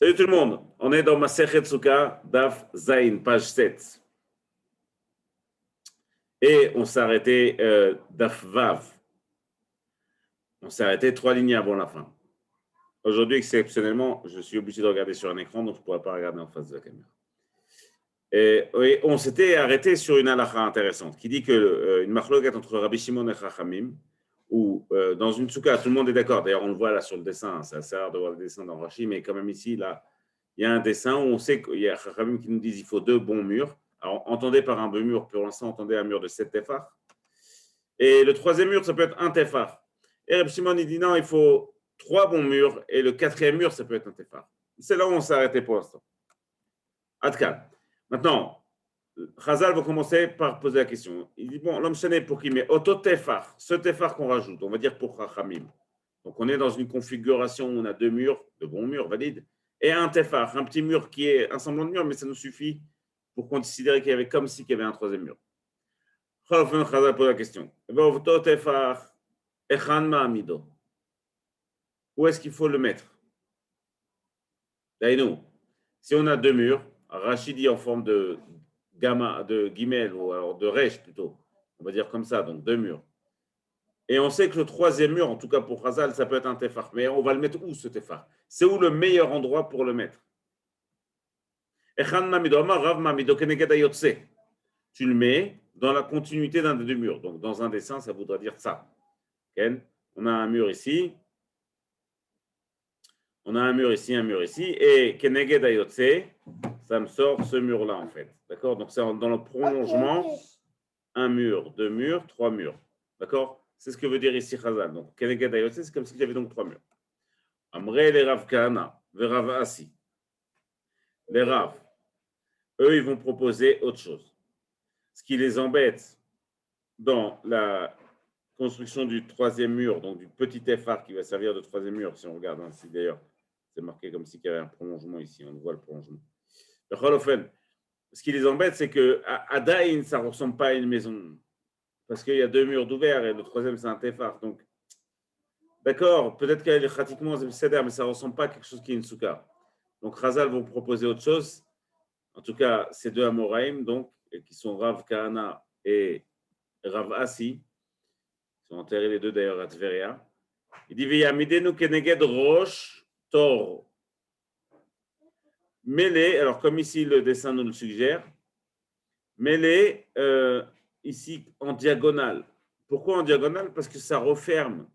Salut tout le monde, on est dans Masechet Souka, Daf Zain, page 7. Et on s'est arrêté Daf Vav. On s'est arrêté 3 lignes avant la fin. Aujourd'hui, exceptionnellement, je suis obligé de regarder sur un écran, donc je ne pourrais pas regarder en face de la caméra. Et on s'était arrêté sur une halakha intéressante qui dit que une machloket entre Rabbi Shimon et Chachamim, où dans une souka, tout le monde est d'accord. D'ailleurs, on le voit là sur le dessin, hein, c'est assez rare de voir le dessin dans Rashi, mais quand même ici, là, il y a un dessin où on sait qu'il y a Chachamim qui nous disent qu'il faut 2 bons murs. Alors, entendez par un bon mur, pour l'instant, entendez un mur de 7 tefar. Et le troisième mur, ça peut être un tefar. Et Rabbi Shimon, il dit non, il faut 3 bons murs, et le quatrième mur, ça peut être un tefar. C'est là où on s'est arrêté pour l'instant. Adkan. Maintenant, Chazal va commencer par poser la question. Il dit, bon, l'homme chané pour qui met Oto tefar, ce tefar qu'on rajoute, on va dire pour Chachamim. Donc, on est dans une configuration où on a 2 murs, de bons murs, valides, et un tefar, un petit mur qui est un semblant de mur, mais ça nous suffit pour considérer qu'il y avait comme si qu'il y avait un troisième mur. Chazal pose la question. Oto tefar, echan ma'amido. Où est-ce qu'il faut le mettre? D'ailleurs, si on a 2 murs, Rachid dit en forme de gamma, de guimel, ou alors de resh plutôt, on va dire comme ça, donc 2 murs. Et on sait que le troisième mur, en tout cas pour Chazal, ça peut être un tefar. Mais on va le mettre où ce tefar? C'est où le meilleur endroit pour le mettre? Tu le mets dans la continuité d'un des 2 murs. Donc dans un dessin, ça voudra dire ça. On a un mur ici. On a un mur ici, et Keneged Ayotse, ça me sort ce mur-là en fait. D'accord? Donc c'est dans le prolongement, un mur, 2 murs, 3 murs. D'accord? C'est ce que veut dire ici Chazal. Donc Keneged Ayotse, c'est comme si j'avais donc 3 murs. Amrei les Rav Kahana, Verav Asi. Les Rav, eux, ils vont proposer autre chose. Ce qui les embête dans la construction du troisième mur, donc du petit effort qui va servir de troisième mur, si on regarde ainsi d'ailleurs, c'est marqué comme s'il y avait un prolongement ici, on voit le prolongement. Le Cholofen, ce qui les embête, c'est que à Daïn, ça ne ressemble pas à une maison, parce qu'il y a 2 murs d'ouvert et le troisième, c'est un tefar. Donc, d'accord, peut-être qu'elle est pratiquement cédère, mais ça ne ressemble pas à quelque chose qui est une souka. Donc, Chazal vont proposer autre chose. En tout cas, ces 2 Amoraïm, donc, qui sont Rav Kahana et Rav Asi, ils sont enterrés les 2 d'ailleurs à Tveria. Il dit Veyamidenu keneged rosh tor. Mets-les, alors comme ici le dessin nous le suggère, mets-les ici en diagonale. Pourquoi en diagonale? Parce que ça referme.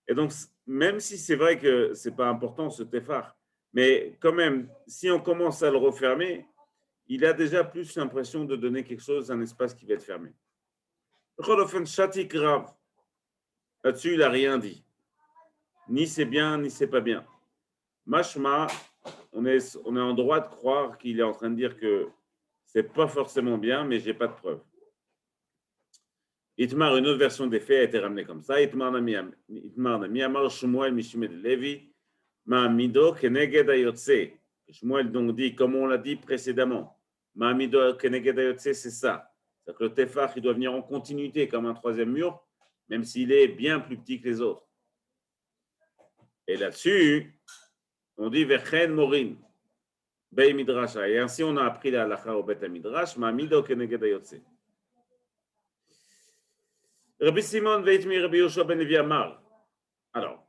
Et donc, même si c'est vrai que ce n'est pas important ce tefar, mais quand même, si on commence à le refermer, il a déjà plus l'impression de donner quelque chose, un espace qui va être fermé. Chati grave. Là-dessus, il n'a rien dit. Ni c'est bien, ni c'est pas bien. Mashma, on est en droit de croire qu'il est en train de dire que c'est pas forcément bien, mais j'ai pas de preuve. Itmar, une autre version des faits a été ramenée comme ça. Itmar nami amar Shmuel mishimed Levi ma'amido keneged ayotse. Shmuel donc dit, comme on l'a dit précédemment, ma'amido keneged ayotse, c'est ça. C'est-à-dire que le tefach, il doit venir en continuité comme un troisième mur, même s'il est bien plus petit que les autres. Et là-dessus, on dit Vechen Morin, Bey Midrasha. Et ainsi, on a appris la halakha au Bet Midrash, Ma'amido Keneged Ayotse. Rabbi Simon Veitmi Rabbi Yoshua Ben Levi Amar. Alors,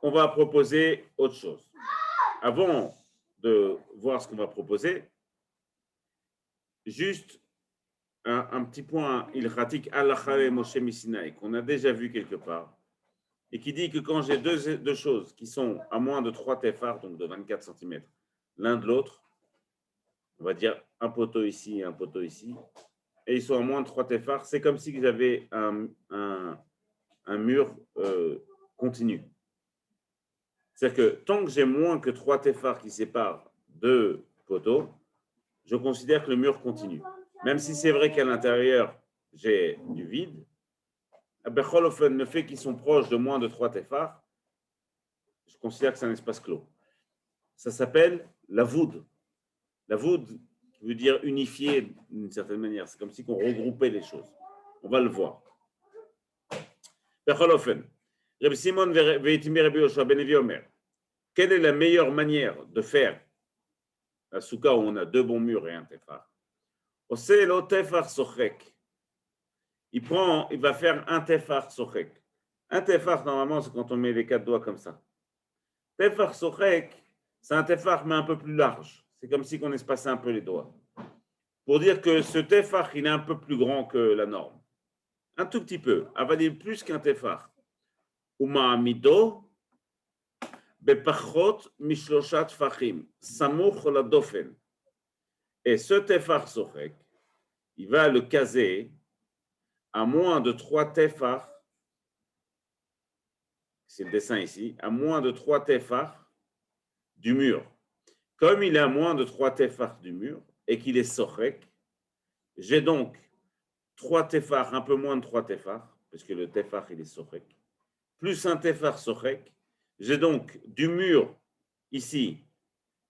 on va proposer autre chose. Avant de voir ce qu'on va proposer, juste un petit point ilchatik halakha Moshe Misinaï qu'on a déjà vu quelque part et qui dit que quand j'ai deux choses qui sont à moins de 3 tefar, donc de 24 cm, l'un de l'autre, on va dire un poteau ici et un poteau ici, et ils sont à moins de 3 tefar, c'est comme si j'avais un mur continu. C'est-à-dire que tant que j'ai moins que 3 tefar qui séparent 2 poteaux, je considère que le mur continue. Même si c'est vrai qu'à l'intérieur, j'ai du vide, le fait qu'ils sont proches de moins de 3 tefar, je considère que c'est un espace clos. Ça s'appelle la voûte. La voûte veut dire unifier d'une certaine manière. C'est comme si on regroupait les choses. On va le voir. Rabbi Simon ve'itimi Rabbi Yoshua ben Levi Omer. quelle est la meilleure manière de faire la souka où on a deux bons murs et un tefar? C'est le tefar sochek. Il va faire un tefar sochek. Un tefar, normalement, c'est quand on met les quatre doigts comme ça. Tefar sochek, c'est un tefar, mais un peu plus large. C'est comme si on espaçait un peu les doigts. Pour dire que ce tefar, il est un peu plus grand que la norme. Un tout petit peu. Avaler plus qu'un tefar. Uma amido, bepachot mishloshat fachim, samuch la dofen. Et ce tefar sochek, il va le caser à moins de 3 tefar, c'est le dessin ici, à moins de 3 tefar du mur. Comme il est à moins de 3 tefar du mur et qu'il est sochek, j'ai donc 3 tefar, un peu moins de 3 tefar, parce que le tefar il est sochek, plus un tefar sochek, j'ai donc du mur ici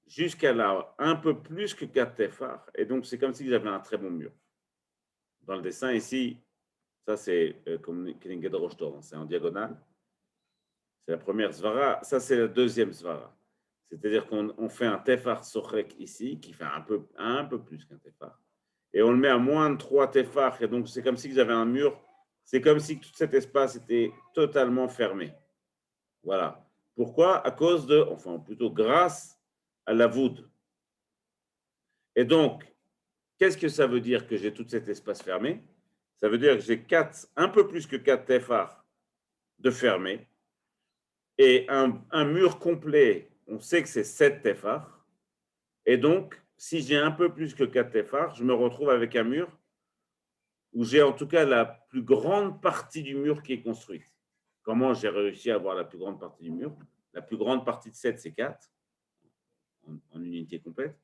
jusqu'à là un peu plus que 4 tefar, et donc c'est comme si j'avais un très bon mur. Dans le dessin ici, ça c'est comme Keninged Roshtor, c'est en diagonale. C'est la première svara, ça c'est la deuxième svara. C'est-à-dire qu'on fait un tefar sochek ici, qui fait un peu plus qu'un tefar. Et on le met à moins de 3 tefar, et donc c'est comme si j'avais un mur, c'est comme si tout cet espace était totalement fermé. Voilà. Pourquoi? À cause de, enfin plutôt grâce à la voûte. Et donc, qu'est-ce que ça veut dire que j'ai tout cet espace fermé? Ça veut dire que j'ai un peu plus que 4 tefar de fermé, et un mur complet, on sait que c'est 7 tefar, et donc, si j'ai un peu plus que 4 tefar, je me retrouve avec un mur où j'ai en tout cas la plus grande partie du mur qui est construite. Comment j'ai réussi à avoir la plus grande partie du mur? La plus grande partie de 7, c'est 4, en unité complète.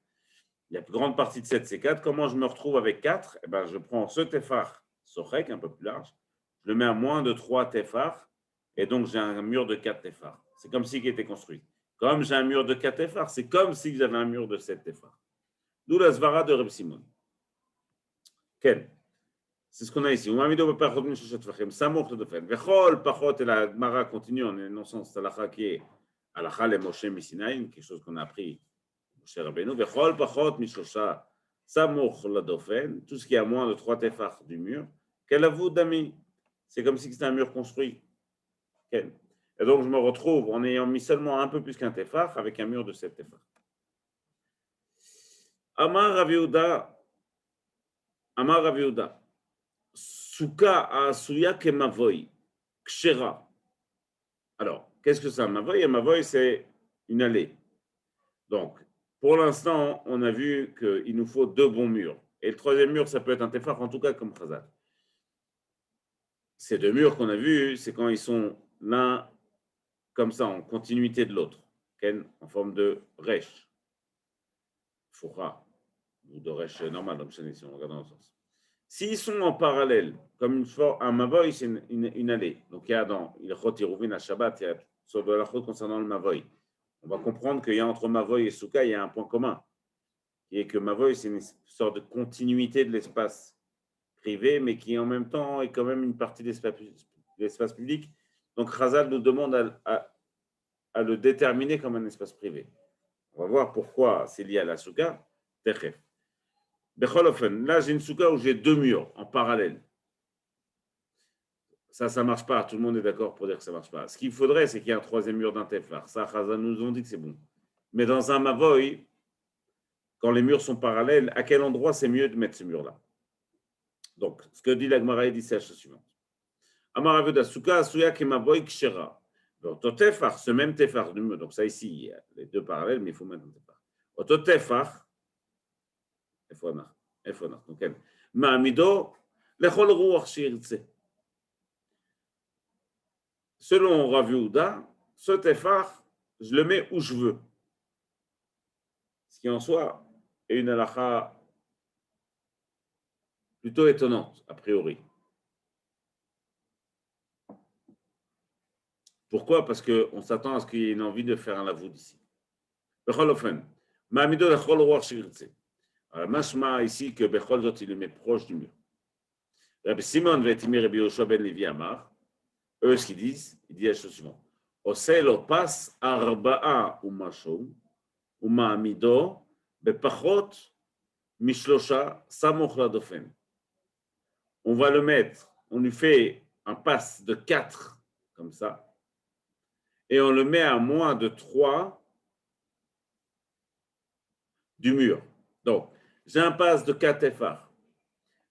La plus grande partie de 7, c'est 4. Comment je me retrouve avec 4? Eh ben, je prends ce tefar sochek, un peu plus large, je le mets à moins de 3 tefar, et donc j'ai un mur de 4 tefar. C'est comme si il était construit. Comme j'ai un mur de 4 tefar, c'est comme si j'avais un mur de 7 tefar. D'où la svara de Reb Simon. Ken. C'est ce qu'on a ici. Samour de Fen. Vechol, Pachot, et la Mara continue en énonçant cette halakha qui est halakha le Moshe Misinaïm, quelque chose qu'on a appris Moshe Rabbeinu. Vechol, Pachot, Mishosha, Samour la Dofen, tout ce qui est à moins de 3 tefar du mur. Quel avoue d'ami? C'est comme si c'était un mur construit. Ken. Et donc je me retrouve en ayant mis seulement un peu plus qu'un tefar avec un mur de 7 tefar. Amar Rav Yehuda. Souka asuya ke mavoy, kshera. Alors, qu'est-ce que c'est un mavoy? Un mavoy, c'est une allée. Donc, pour l'instant, on a vu qu'il nous faut 2 bons murs. Et le troisième mur, ça peut être un tefar, en tout cas comme Khazal. Ces 2 murs qu'on a vus, c'est quand ils sont l'un comme ça, en continuité de l'autre, en forme de resh, foura, ou de resh normal, comme si on regarde dans le sens. S'ils sont en parallèle, comme un mavoy, c'est une allée. Donc il y a dans Ilchot Yeruvin à Shabbat, il y a sur de la faute concernant le mavoy. On va comprendre qu'il y a entre mavoy et souka, il y a un point commun, qui est que mavoy, c'est une sorte de continuité de l'espace privé, mais qui en même temps est quand même une partie de l'espace public. Donc Chazal nous demande à le déterminer comme un espace privé. On va voir pourquoi c'est lié à la souka. Techef. Là, j'ai une souka où j'ai 2 murs en parallèle. Ça ne marche pas. Tout le monde est d'accord pour dire que ça ne marche pas. Ce qu'il faudrait, c'est qu'il y ait un troisième mur d'un tefar. Ça, Chazal nous ont dit que c'est bon. Mais dans un mavoy, quand les murs sont parallèles, à quel endroit c'est mieux de mettre ce mur-là? Donc, ce que dit l'Agmara, dit c'est la chose suivante. Amar Aveda, Souka, Asuya, Kemavoy, Kshera. Donc, au tefar, ce même tefar, donc ça ici, il y a les 2 parallèles, mais il faut mettre un tefar. Au tefar, donc, Ma'amido, Lechol Ruach Shirtse. Selon Rav Yehuda, ce tefar, je le mets où je veux. Ce qui en soi est une halakha plutôt étonnante, a priori. Pourquoi? Parce qu'on s'attend à ce qu'il y ait une envie de faire un lavoud ici. Ma'amido lechol ruach shirtse. Mashma ici que Bechol Zot, il le met proche du mur. Rabbi Simon Vetimir Rabbi Yoshua ben Levi Amar, eux, ce qu'ils disent, ils disent la chose suivante. עושה לו פס 4 ומשהו, ומעמידו בפחות משלושה סמוך לדופן. On va le mettre, on lui fait un pass de 4, comme ça, et on le met à moins de 3 du mur. Donc, j'ai un pass de 4 effards,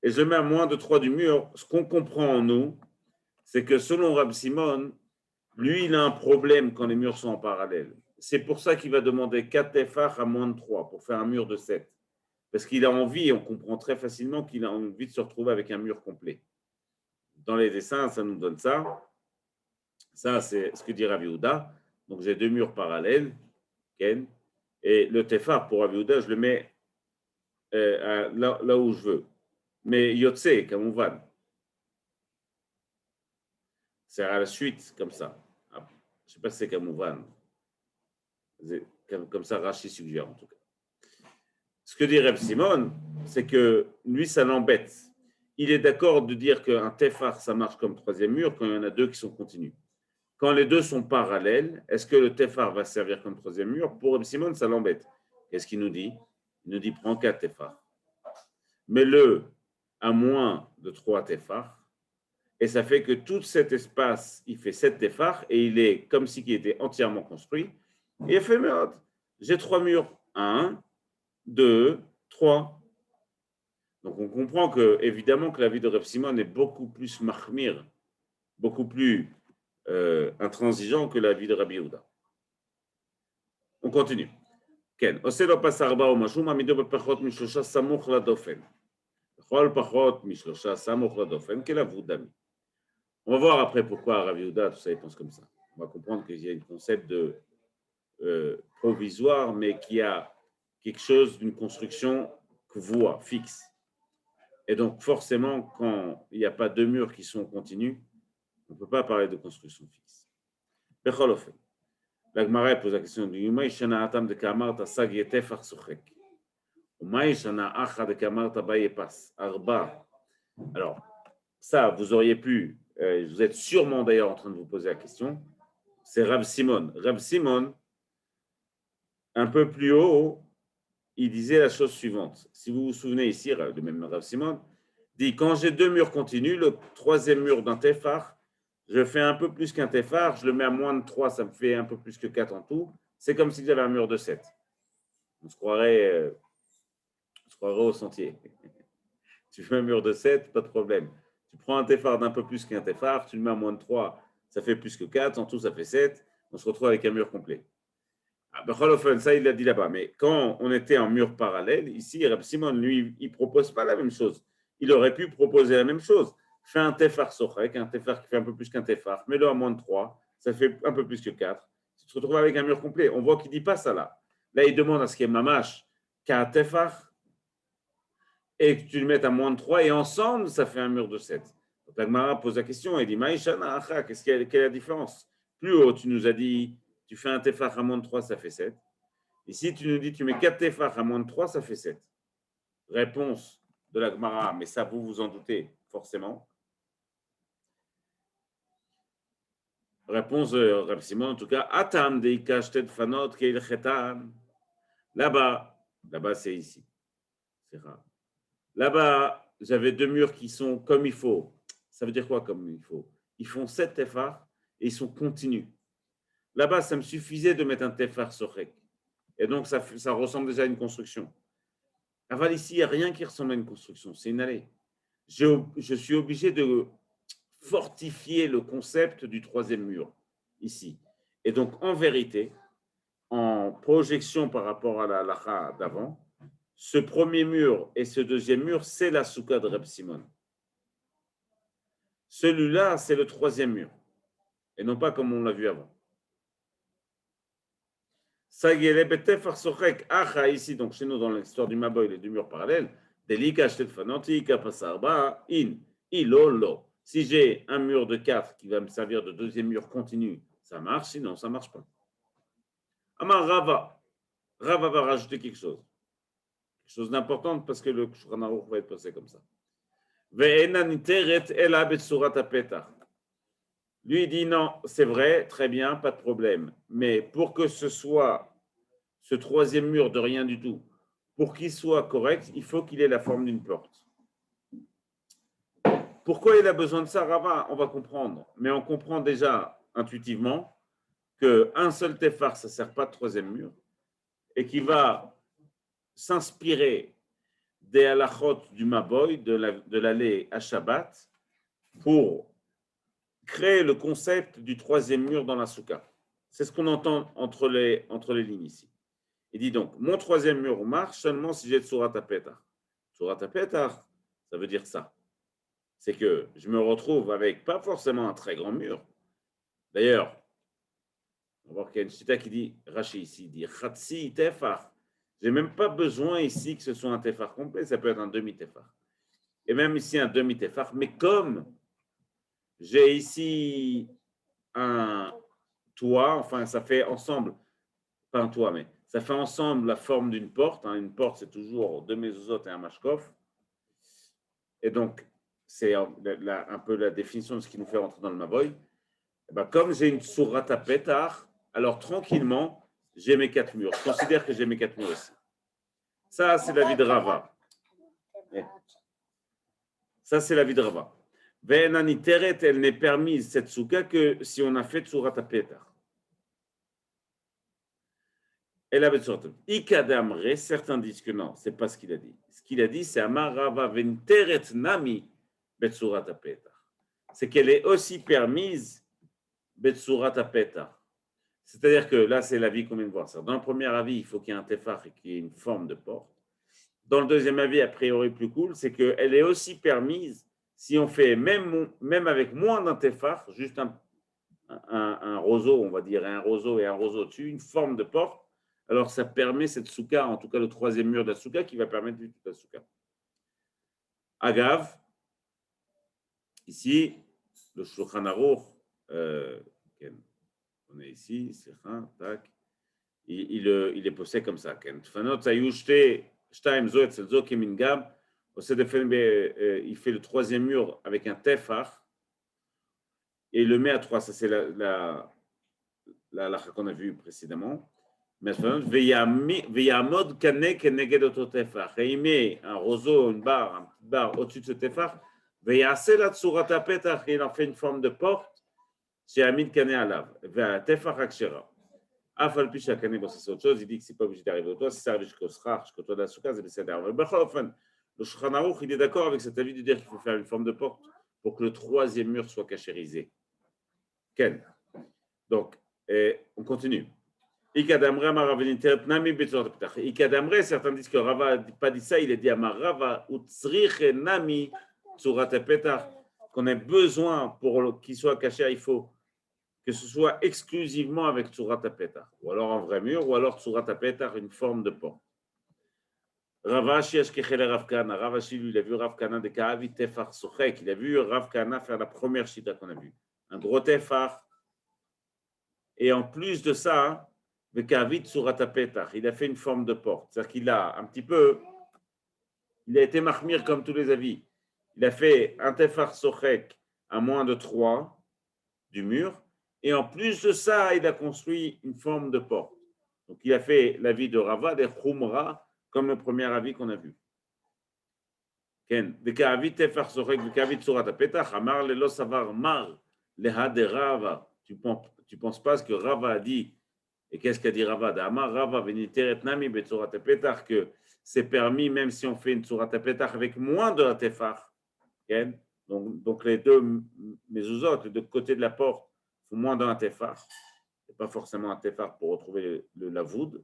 et je le mets à moins de 3 du mur. Ce qu'on comprend en nous, c'est que selon Rabbi Simon, lui, il a un problème quand les murs sont en parallèle. C'est pour ça qu'il va demander 4 effards à moins de 3 pour faire un mur de 7. Parce qu'il a envie, et on comprend très facilement qu'il a envie de se retrouver avec un mur complet. Dans les dessins, ça nous donne ça. Ça, c'est ce que dit Rav Yehuda. Donc, j'ai 2 murs parallèles. Ken, et le tefar pour Rav Yehuda, je le mets là où je veux. Mais Yotse, comme on va. C'est à la suite, comme ça. Je ne sais pas si c'est comme on va. Comme ça, Rashi suggère, en tout cas. Ce que dit Reb Simon, c'est que lui, ça l'embête. Il est d'accord de dire qu'un tefar, ça marche comme troisième mur quand il y en a 2 qui sont continus. Quand les 2 sont parallèles, est-ce que le tefar va servir comme troisième mur? Pour Reb Simon, ça l'embête. Qu'est-ce qu'il nous dit? Il nous dit, prends 4 tefars. Mets-le à moins de 3 tefars. Et ça fait que tout cet espace, il fait 7 tefars et il est comme si il était entièrement construit. Et il fait, merde, j'ai 3 murs. 1, 2, 3. Donc on comprend que, évidemment, que la vie de Reb Simon est beaucoup plus mahmir, beaucoup plus intransigeant que la vie de Rabbi Yehuda. On continue. כן, עושה לו פס 4 ומשהו, מעמידו בפחות משלושה סמוך לדופן. בכל פחות משלושה סמוך לדופן, כלבוד דמי. On va voir après pourquoi Rabbi Yehuda, tout ça, il pense comme ça. On va comprendre qu'il y a un concept de provisoire, mais qui a quelque chose d'une construction voie, fixe. Et donc, forcément, quand il n'y a pas 2 murs qui sont continus, on ne peut pas parler de construction fixe. Bechol ofen. La Gemara pose la question de Yuma Ishana Atam de Kamarta Sag Yetefach Sochek. Uma Ishana Acha de Kamarta Bayepas. Arba. Alors, ça, vous auriez pu, vous êtes sûrement d'ailleurs en train de vous poser la question, c'est Rav Simon. Rav Simon, un peu plus haut, il disait la chose suivante. Si vous vous souvenez ici, le même Rav Simon, dit quand j'ai 2 murs continus, le troisième mur d'un tefar, je fais un peu plus qu'un tefar, je le mets à moins de 3, ça me fait un peu plus que 4 en tout. C'est comme si j'avais un mur de 7. On se croirait au sentier. Tu fais un mur de 7, pas de problème. Tu prends un tefar d'un peu plus qu'un tefar, tu le mets à moins de 3, ça fait plus que 4, en tout ça fait 7, on se retrouve avec un mur complet. Ça, il l'a dit là-bas. Mais quand on était en mur parallèle, ici, Reb Simon, lui, il ne propose pas la même chose. Il aurait pu proposer la même chose. Fais un tefar sochek, un tefar qui fait un peu plus qu'un tefar, mets-le à moins de 3, ça fait un peu plus que 4. Tu te retrouves avec un mur complet. On voit qu'il ne dit pas ça là. Là, il demande à ce qu'il y ait mamash qu'un tefar et que tu le mettes à moins de 3 et ensemble, ça fait un mur de 7. Donc, la Gemara pose la question et dit Maïshana acha, quelle est la différence? Plus haut, tu nous as dit tu fais un tefar à moins de 3, ça fait 7. Ici, tu nous dis tu mets 4 tefar à moins de 3, ça fait 7. Réponse de la Gemara, mais ça, vous vous en doutez forcément. Réponse de Rabbi Simon, en tout cas, Atam deika shtet fanot keil chetan. Là-bas, c'est ici. C'est rare. Là-bas, j'avais 2 murs qui sont comme il faut. Ça veut dire quoi comme il faut? Ils font 7 tefar et ils sont continus. Là-bas, ça me suffisait de mettre un tefar sorek. Et donc, ça ressemble déjà à une construction. Aval, ici, il n'y a rien qui ressemble à une construction. C'est une allée. Je suis obligé de fortifier le concept du troisième mur, ici. Et donc, en vérité, en projection par rapport à la halakha d'avant, ce premier mur et ce deuxième mur, c'est la soukha de Reb Simon. Celui-là, c'est le troisième mur. Et non pas comme on l'a vu avant. Ici, donc chez nous, dans l'histoire du Maboy et du mur parallèle, si j'ai un mur de 4 qui va me servir de deuxième mur continu, ça marche, sinon ça ne marche pas. Amar Rava va rajouter quelque chose d'important parce que le Shulchan Aruch va être posé comme ça. Lui, il dit non, c'est vrai, très bien, pas de problème. Mais pour que ce soit ce troisième mur de rien du tout, pour qu'il soit correct, il faut qu'il ait la forme d'une porte. Pourquoi il a besoin de ça, Rava? On va comprendre. Mais on comprend déjà intuitivement qu'un seul téphar, ça ne sert pas de troisième mur, et qu'il va s'inspirer des halachot du Maboy, de l'aller à Shabbat, pour créer le concept du troisième mur dans la soukha. C'est ce qu'on entend entre les lignes ici. Il dit donc, mon troisième mur marche seulement si j'ai Tsurat HaPetach. Tsurat HaPetach, ça veut dire ça. C'est que je me retrouve avec pas forcément un très grand mur. D'ailleurs, on va voir qu'il y a une chita qui dit, Rashi ici, dit Khatsi Tefar. Je n'ai même pas besoin ici que ce soit un Tefar complet, ça peut être un demi-Tefar. Et même ici un demi-Tefar, mais comme j'ai ici un toit, enfin ça fait ensemble, pas un toit, mais ça fait ensemble la forme d'une porte. Hein. Une porte, c'est toujours deux mezuzot et un mashkof. Et donc, c'est un peu la définition de ce qui nous fait rentrer dans le Maboy. Ben, comme j'ai une sourate à pétard, alors tranquillement, j'ai mes quatre murs. Je considère que j'ai mes quatre murs aussi. Ça, c'est la vie de Rava. Ça, c'est la vie de Rava. Ve'enani teret, elle n'est permise, cette souka, que si on a fait sourate à pétard. Elle avait sorte. Ikadamre, certains disent que non, c'est pas ce qu'il a dit. Ce qu'il a dit, c'est Amar Rava venteret nami betsurat pétard. C'est qu'elle est aussi permise betsurat pétard. C'est-à-dire que là, c'est l'avis qu'on vient de voir. Ça. Dans le premier avis, il faut qu'il y ait un tefar et qu'il y ait une forme de porte. Dans le deuxième avis, a priori plus cool, c'est qu'elle est aussi permise si on fait même avec moins d'un tefar, juste un roseau, on va dire, un roseau et un roseau dessus, une forme de porte, alors ça permet cette souka, en tout cas le troisième mur de la souka, qui va permettre du tout la souka. Agav, ici, le Shulchan Aruch, on est ici, c'est un, tac, il est posé comme ça. Il fait le troisième mur avec un tefar et il le met à trois. Ça, c'est la qu'on a vue précédemment. Mais et il met un roseau, une barre au-dessus de ce tefar. Et il en fait une forme de porte. C'est Amid Kane Alav. Tefar Akshera. Afal Pisha Kane, bon, c'est autre chose. Il dit que c'est pas obligé d'arriver au toit. Si ça arrive jusqu'au Srach, jusqu'au toit de la Souka, c'est le Seder. Le Shulchan Aruch, il est d'accord avec cet avis de dire qu'il faut faire une forme de porte pour que le troisième mur soit cachérisé. Ken. Donc, on continue. Ikadamre, certains disent que Rava n'a pas dit ça, il a dit à Rava, Nami, qu'on ait besoin pour qu'il soit caché, il faut que ce soit exclusivement avec Tsurat HaPetach, ou alors un vrai mur, ou alors Tsurat HaPetach, une forme de porte. Ravashi Ashkechele Rav Kana, Ravashi, lui, il a vu Rav Kana de Ka'avi Tefar Sochek, il a vu Rav Kana faire la première chita qu'on a vue, un gros Tefar, et en plus de ça, le Ka'avi Tsurat HaPetach, il a fait une forme de porte, c'est-à-dire qu'il a un petit peu, il a été mahmir comme tous les avis, il a fait un Tefar Sochek à moins de 3 du mur, et en plus de ça, il a construit une forme de porte. Donc, il a fait l'avis de Rava, des Khumra, comme le premier avis qu'on a vu. Ken, de Ka'avit Tefar Sorek, de Ka'avit Surat HaPetach, Amar Lelo Savar Mar, Leha de Rava. Tu penses pas ce que Rava a dit. Et qu'est-ce qu'a dit Rava? Amar Rava, Veniteret Nami, Betsurat HaPetach, que c'est permis même si on fait une Surat HaPetach avec moins de la Tefar. Ken, donc les deux mezuzot, les deux côtés de la porte, font moins d'un tefar. C'est pas forcément un tefar pour retrouver le lavoud.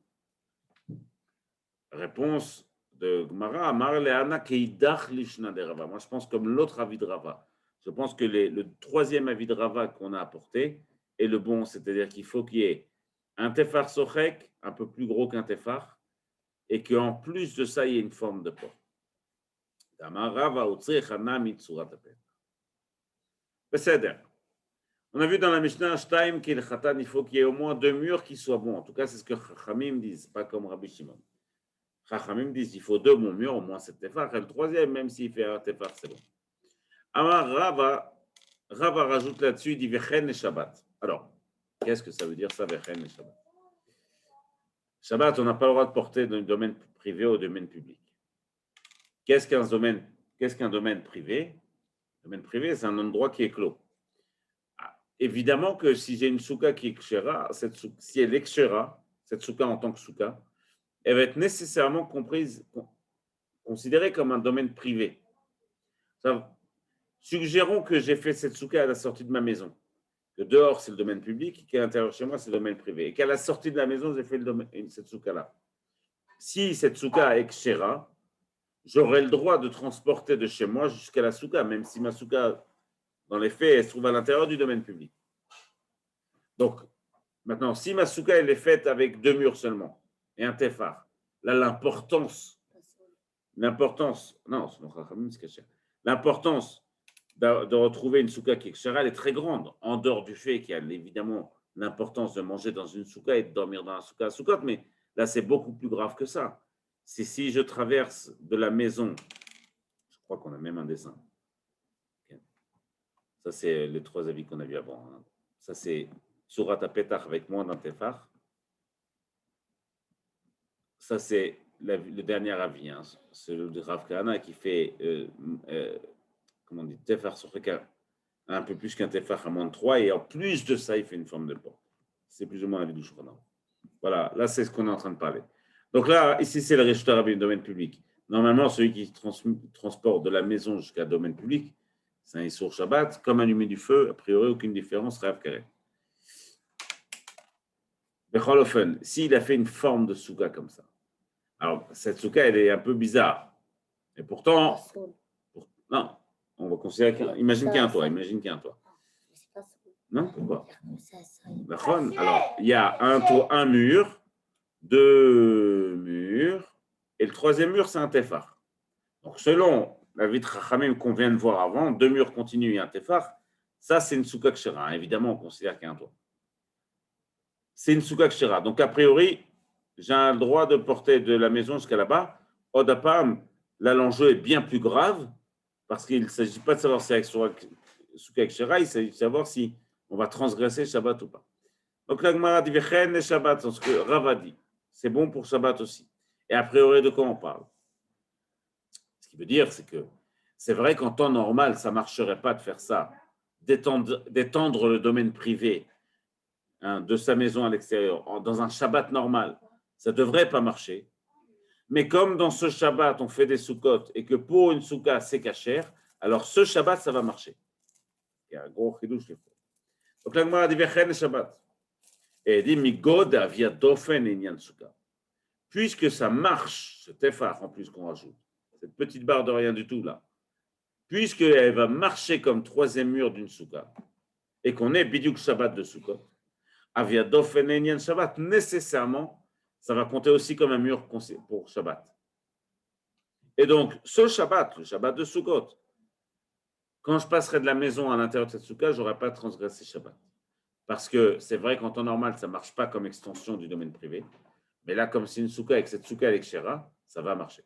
Réponse de Gemara, Amar le'ana keidach lishna de Rava. Moi, je pense comme l'autre avis de Rava. Je pense que le troisième avis de Rava qu'on a apporté est le bon, c'est-à-dire qu'il faut qu'il y ait un tefar sochek, un peu plus gros qu'un tefar, et qu'en plus de ça, il y ait une forme de porte. Amar Rava utzrich hanami tsurat apet. On a vu dans la Mishnah Shtaim qu'il il faut qu'il y ait au moins 2 murs qui soient bons. En tout cas, c'est ce que Chachamim disent, pas comme Rabbi Shimon. Chachamim disent qu'il faut 2 bons murs, au moins 7 tefar. Et le troisième, même s'il fait un tefar, c'est bon. Amar Rava, Rav rajoute là-dessus, il dit Vechen et Shabbat. Alors, qu'est-ce que ça veut dire ça, Vechen et Shabbat? Shabbat, on n'a pas le droit de porter du domaine privé au domaine public. Qu'est-ce qu'un domaine privé? Le domaine privé, c'est un endroit qui est clos. Évidemment que si j'ai une souka qui est kshera, si elle est kshera, cette souka en tant que souka, elle va être nécessairement considérée comme un domaine privé. Suggérons que j'ai fait cette souka à la sortie de ma maison, que dehors c'est le domaine public, et qu'à l'intérieur chez moi c'est le domaine privé, et qu'à la sortie de la maison j'ai fait cette souka-là. Si cette souka est kshera, j'aurai le droit de transporter de chez moi jusqu'à la souka, même si ma souka, dans les faits, elle se trouve à l'intérieur du domaine public. Donc, maintenant, si ma souka elle est faite avec 2 murs seulement et un tefar, là l'importance de retrouver une souka qui est kshera, elle est très grande, en dehors du fait qu'il y a évidemment l'importance de manger dans une souka et de dormir dans la souka à soukot, mais là c'est beaucoup plus grave que ça. C'est si je traverse de la maison, je crois qu'on a même un dessin. Ça c'est les 3 avis qu'on a vus avant. Ça c'est Surat Petach avec moins d'un tefar. Ça c'est le dernier avis, hein. C'est le de Rav Kahana qui fait comment on dit, tefar sur un peu plus qu'un tefar à moins de 3, et en plus de ça, il fait une forme de porte. C'est plus ou moins l'avis du Shulchan. Voilà, là, c'est ce qu'on est en train de parler. Donc là, ici, c'est le Réchuta Rabbi du domaine public. Normalement, celui qui transporte de la maison jusqu'à domaine public, c'est un Issour Shabbat, comme allumer du feu, a priori, aucune différence, Rav Karet. Becholofen, s'il a fait une forme de souka comme ça, alors cette souka, elle est un peu bizarre. Et pourtant, non, on va considérer imagine qu'il y a un toit, Non, pourquoi? Alors, il y a un mur, 2 murs, et le 3e mur, c'est un tefar. Donc, selon la vitre Chachamim qu'on vient de voir avant, 2 murs continus et un tefar, ça, c'est une souka kshera. Évidemment, on considère qu'il y a un toit. C'est une souka kshera. Donc, a priori, j'ai le droit de porter de la maison jusqu'à là-bas. Odapam, là, l'enjeu est bien plus grave, parce qu'il ne s'agit pas de savoir si c'est souka kshera, il s'agit de savoir si on va transgresser Shabbat ou pas. Donc la Gemara dit Vechen et Shabbat, c'est ce que Rav a dit. C'est bon pour Shabbat aussi. Et a priori, de quoi on parle? Ce qui veut dire, c'est que c'est vrai qu'en temps normal, ça ne marcherait pas de faire ça, d'étendre le domaine privé, hein, de sa maison à l'extérieur, dans un Shabbat normal. Ça ne devrait pas marcher. Mais comme dans ce Shabbat, on fait des soukotes et que pour une souka, c'est cachère, alors ce Shabbat, ça va marcher. Il y a un gros chidouche. Donc la Gemara dit Vechen et Shabbat. Et elle dit Migod avia dofen et nyan souka. Puisque ça marche, ce tefar en plus qu'on rajoute, cette petite barre de rien du tout là, puisqu'elle va marcher comme 3e mur d'une souka, et qu'on est bidiouk Shabbat de Sukkot, avia dofen et nyan Shabbat, nécessairement, ça va compter aussi comme un mur pour Shabbat. Et donc, ce Shabbat, le Shabbat de Sukkot, quand je passerai de la maison à l'intérieur de cette souka, je n'aurai pas transgressé Shabbat. Parce que c'est vrai qu'en temps normal, ça ne marche pas comme extension du domaine privé. Mais là, comme c'est une souka et que cette souka est kshera, ça va marcher.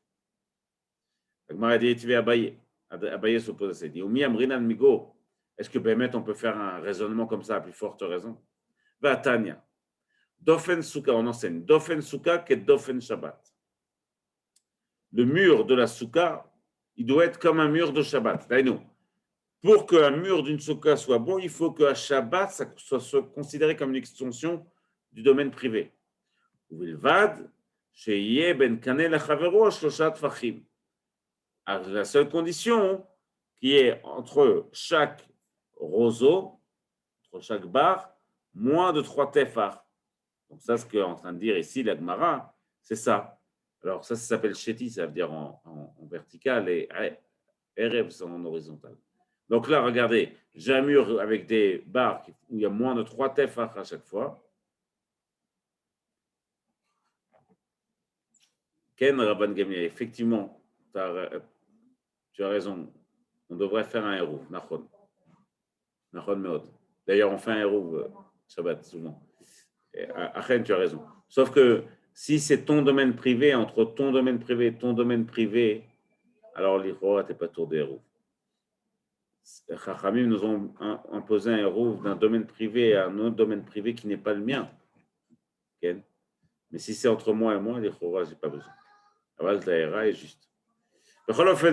Agmara dit, tu vas Abaye. Abaye s'oppose à ça. Il dit, Oumi amrinan migo. Est-ce que Bémet, on peut faire un raisonnement comme ça à plus forte raison? Va Tanya. Dofen souka, on enseigne. Dofen souka que dofen Shabbat. Le mur de la souka, il doit être comme un mur de Shabbat. D'ailleurs, pour qu'un mur d'une souka soit bon, il faut qu'à Shabbat, ça soit considéré comme une extension du domaine privé. Vilvad, sheyeh ben kaneh lachavero shlosha tfachim. La seule condition qui est entre chaque roseau, entre chaque barre, moins de 3 tefar. Donc ça, ce qu'est en train de dire ici la Gemara, c'est ça. Alors ça s'appelle sheti, ça veut dire en vertical, et erev, c'est en horizontal. Donc là, regardez, j'ai un mur avec des barres où il y a moins de 3 tefar à chaque fois. Ken Rabban Gamliel, effectivement, tu as raison. On devrait faire un héros, Nachon. Nachon Meod. D'ailleurs, on fait un héros Shabbat souvent. Achen, tu as raison. Sauf que si c'est ton domaine privé, entre ton domaine privé et ton domaine privé, alors l'Ichora, tu n'es pas tour des héros. Chachamim nous ont imposé un héros d'un domaine privé à un autre domaine privé qui n'est pas le mien. Okay? Mais si c'est entre moi et moi, les chora, je n'ai pas besoin. La daïra est juste.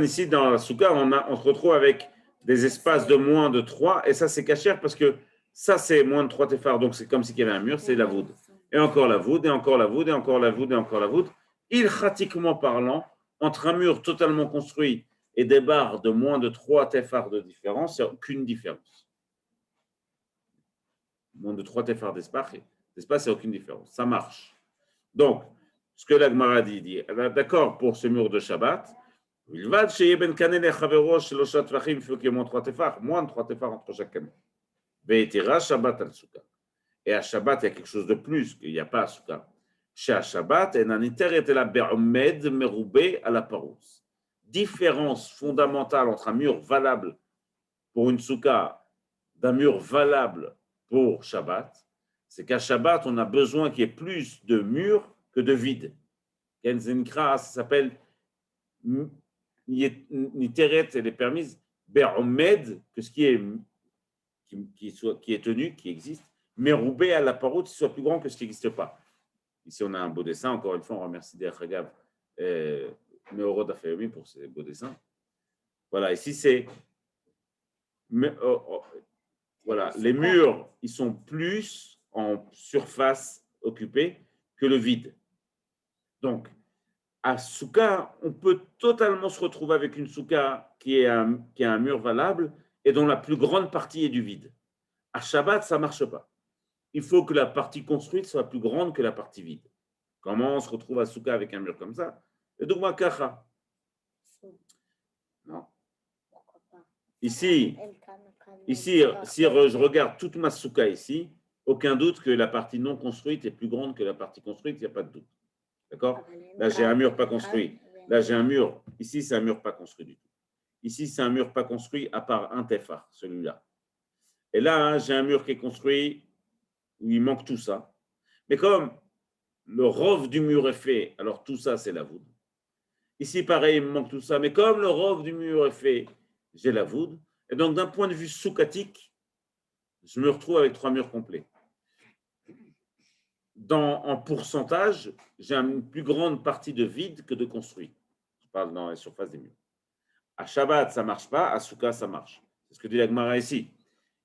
Ici, dans la souka, on se retrouve avec des espaces de moins de 3, et ça, c'est cachère parce que ça, c'est moins de 3 téphars, donc c'est comme s'il y avait un mur, c'est la voûte. Et encore la voûte, et encore la voûte, et encore la voûte, et encore la voûte. Ilchatiquement parlant, entre un mur totalement construit et des barres de moins de 3 téphars de différence, il n'y a aucune différence. Moins de 3 téphars d'espace, il n'y a aucune différence. Ça marche. Donc, ce que la Gemara dit, d'accord pour ce mur de Shabbat, il va chez Ben Kanen et Chaverosh, le Shatvachim, il faut qu'il y ait moins de 3 téphars entre chaque canon. Veitira Shabbat al Souka. Et à Shabbat, il y a quelque chose de plus qu'il n'y a pas à Souka. Chez à Shabbat, et Naniter était la Be'omed Meroubé à la Paros. Différence fondamentale entre un mur valable pour une Souka d'un mur valable pour Shabbat, c'est qu'à Shabbat, on a besoin qu'il y ait plus de murs que de vide. Kenzenkra, ça s'appelle Niteret, elle est permise, Be'omed, que ce qui est tenu, qui existe, mais roubé à la paroute, soit plus grand que ce qui n'existe pas. Ici, on a un beau dessin. Encore une fois, on remercie Derchagav Meorod Afayomi pour ces beaux dessins. Voilà, ici, c'est. Voilà, les murs, ils sont plus en surface occupée que le vide. Donc, à Souka, on peut totalement se retrouver avec une Souka qui a un mur valable et dont la plus grande partie est du vide. À Shabbat, ça ne marche pas. Il faut que la partie construite soit plus grande que la partie vide. Comment on se retrouve à Souka avec un mur comme ça? Et donc, Kacha. Non. Ici, si je regarde toute ma Souka ici, aucun doute que la partie non construite est plus grande que la partie construite, il n'y a pas de doute. D'accord? Là, j'ai un mur pas construit. Là, j'ai un mur. Ici, c'est un mur pas construit du tout. Ici, c'est un mur pas construit à part un téphar, celui-là. Et là, j'ai un mur qui est construit où il manque tout ça. Mais comme le rov du mur est fait, alors tout ça, c'est la voûte. Ici, pareil, il me manque tout ça. Mais comme le rov du mur est fait, j'ai la voûte. Et donc, d'un point de vue soukatique, je me retrouve avec 3 murs complets. En pourcentage, j'ai une plus grande partie de vide que de construit. Je parle dans la surface des murs. À Shabbat, ça ne marche pas. À Souka, ça marche. C'est ce que dit la Gemara ici.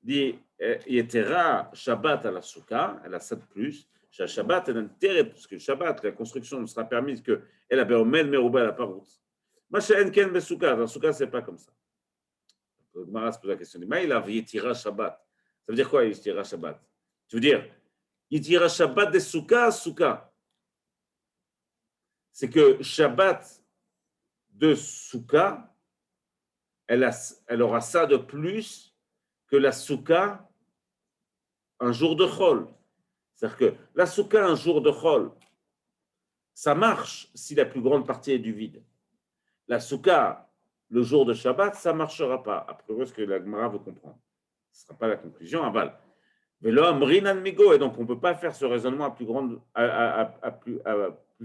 Il dit, Yetera Shabbat à la Souka, elle a ça de plus. Shabbat, elle a intérêt, parce que Shabbat, la construction ne sera permise que elle a Be'omel Merouba à la Parout. Macha Enken Besouka. Dans Souka, ce n'est pas comme ça. La Gemara se pose la question. Mais il a Yetera Shabbat. Ça veut dire quoi, Yetera Shabbat? Tu veux dire, Yetera Shabbat de Souka à Souka. C'est que Shabbat de Souka, elle aura ça de plus que la Souka un jour de Chol. C'est-à-dire que la Souka un jour de Chol, ça marche si la plus grande partie est du vide. La Souka le jour de Shabbat, ça ne marchera pas. Après, ce que la Gemara veut comprendre. Ce ne sera pas la conclusion, aval. Mais l'homme, Rinan Migo, et donc on ne peut pas faire ce raisonnement à plus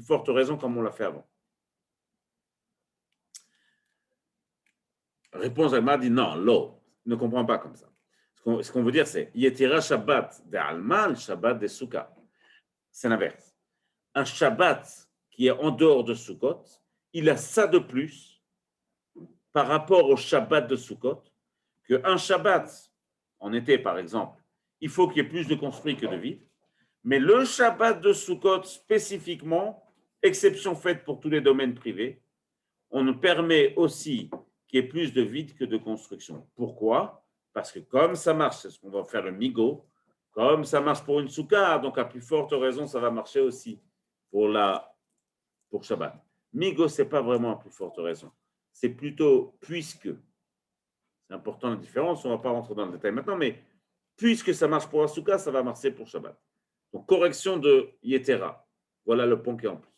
forte raison comme on l'a fait avant. Réponse à Gemara dit non, l'eau ne comprend pas comme ça. Ce qu'on veut dire, c'est Yetira Shabbat de Alman, Shabbat de Souka. C'est l'inverse. Un Shabbat qui est en dehors de Sukkot, il a ça de plus par rapport au Shabbat de Sukkot, qu'un Shabbat, en été par exemple, il faut qu'il y ait plus de construit que de vide, mais le Shabbat de Sukkot spécifiquement, exception faite pour tous les domaines privés, on nous permet aussi qu'il y ait plus de vide que de construction. Pourquoi? Parce que comme ça marche, c'est ce qu'on va faire le migo, comme ça marche pour une souka, donc à plus forte raison, ça va marcher aussi pour Shabbat. Migo, ce n'est pas vraiment à plus forte raison. C'est plutôt puisque. C'est important la différence, on ne va pas rentrer dans le détail maintenant, mais puisque ça marche pour la souka, ça va marcher pour Shabbat. Donc correction de Yetera. Voilà le point qui est en plus.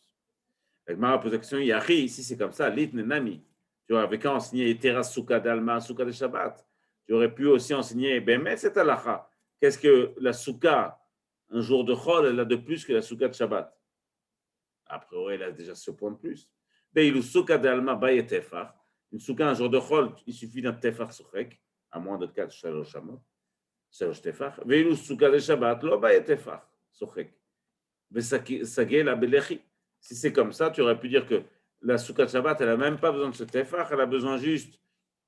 La Gemara pose la question, Yari, ici c'est comme ça, Lit Nami. Tu aurais qu'à enseigner Yetera Souka d'Alma, Souka de Shabbat. Tu aurais pu aussi enseigner Bemet c'est Alacha. Qu'est-ce que la Souka, un jour de Chol, elle a de plus que la Souka de Shabbat? A priori, elle a déjà ce point de plus. Une Souka d'Alma, Baye Tefar. Une Souka, un jour de Chol, il suffit d'un Tefar Sochek. à moins de 4 shalosh amot, shalosh tefach. Veilou souka de Shabbat, lo ba tefach, sochek. Vesagé la belechi. Si c'est comme ça, tu aurais pu dire que la souka de Shabbat, elle n'a même pas besoin de ce tefach, elle a besoin juste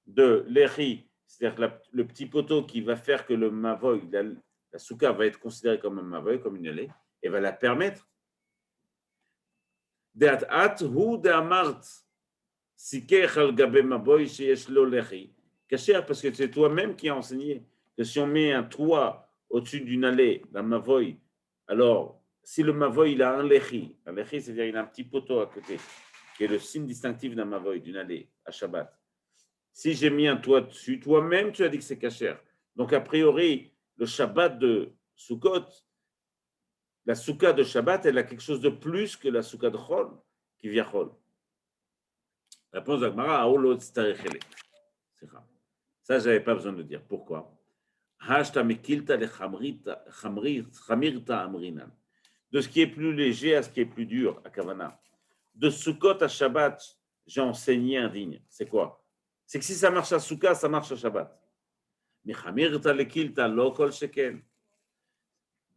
de l'echi, c'est-à-dire le petit poteau qui va faire que le mavoy, la souka va être considérée comme un mavoy, comme une allée, et va la permettre. De'at hu de'amart sikech al gabe mavoy sheyesh lo lechi. Cacher, parce que c'est toi-même qui as enseigné que si on met un toit au-dessus d'une allée, d'un mavoy, alors si le mavoy il a un lechi, c'est-à-dire il a un petit poteau à côté, qui est le signe distinctif d'un mavoy, d'une allée, à Shabbat. Si j'ai mis un toit dessus, toi-même, tu as dit que c'est cachère. Donc, a priori, le Shabbat de Sukkot, la Souka de Shabbat, elle a quelque chose de plus que la Souka de Chol, qui vient Chol. Réponse d'Agmara, Aolot Starechele. Ça, je n'avais pas besoin de dire. Pourquoi? De ce qui est plus léger à ce qui est plus dur, à Kavana. De Sukkot à Shabbat, j'ai enseigné un digne. C'est quoi? C'est que si ça marche à Souka, ça marche à Shabbat. Mais Chamirta lekilta lo kol sheken.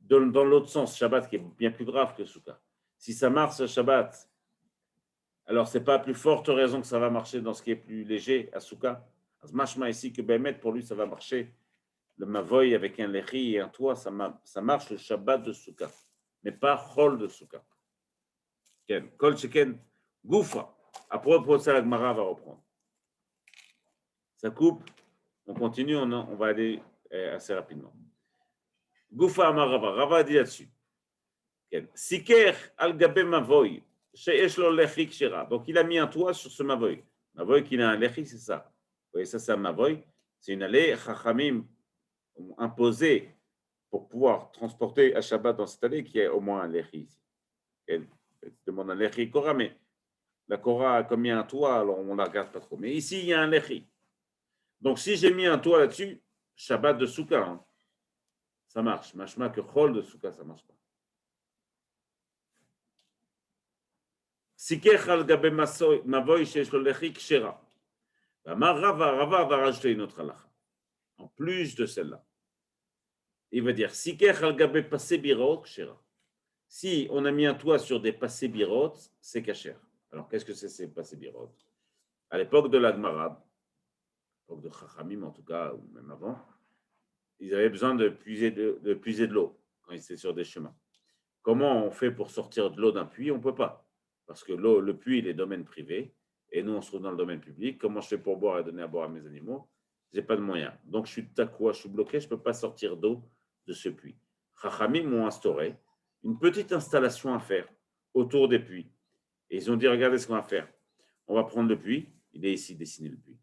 Dans l'autre sens, Shabbat qui est bien plus grave que Souka. Si ça marche à Shabbat, alors c'est pas à plus forte raison que ça va marcher dans ce qui est plus léger à Souka. Mashma ici que Bémet, pour lui, ça va marcher. Le Mavoy avec un lechi et un toit, ça marche le Shabbat de Souka, mais pas Chol de Souka. Kol sheken goufa. À propos de ça, la Gemara va reprendre. Ça coupe. On continue, on va aller assez rapidement. Goufa Amar Rava, Rava dit là-dessus. Siker al gabe mavoy, sheyesh lo lechi kshera. Donc il a mis un toit sur ce mavoy. Mavoy qui a un lechi, c'est ça. Vous voyez, ça c'est un mavoy. C'est une allée, Chachamim imposée pour pouvoir transporter à Shabbat dans cette allée qui est au moins un lechi ici. Elle demande un lechi Korah, mais la Korah, comme il y a un toit, alors on ne la regarde pas trop. Mais ici, il y a un lechi. Donc, si j'ai mis un toit là-dessus, Shabbat de Souka, hein, ça marche. Machma que Chol de Souka, ça ne marche pas. Sikech al gabe mavoy sheyesh lo lechi kshera. Rava va rajouter une autre halakha, en plus de celle-là. Il va dire Sikech al gabe passé birot kshera. Si on a mis un toit sur des passé birot, c'est kasher. Alors, qu'est-ce que c'est ces passé birot? À l'époque de l'Agmara, l'époque de Chachamim en tout cas, ou même avant, ils avaient besoin de puiser de l'eau quand ils étaient sur des chemins. Comment on fait pour sortir de l'eau d'un puits? On ne peut pas, parce que le puits, il est domaine privé, et nous, on se trouve dans le domaine public. Comment je fais pour boire et donner à boire à mes animaux? Je n'ai pas de moyens. Donc, je suis takoua, je suis bloqué, je ne peux pas sortir d'eau de ce puits. Chachamim m'ont instauré une petite installation à faire autour des puits. Et ils ont dit, regardez ce qu'on va faire. On va prendre le puits, il est ici dessiné le puits.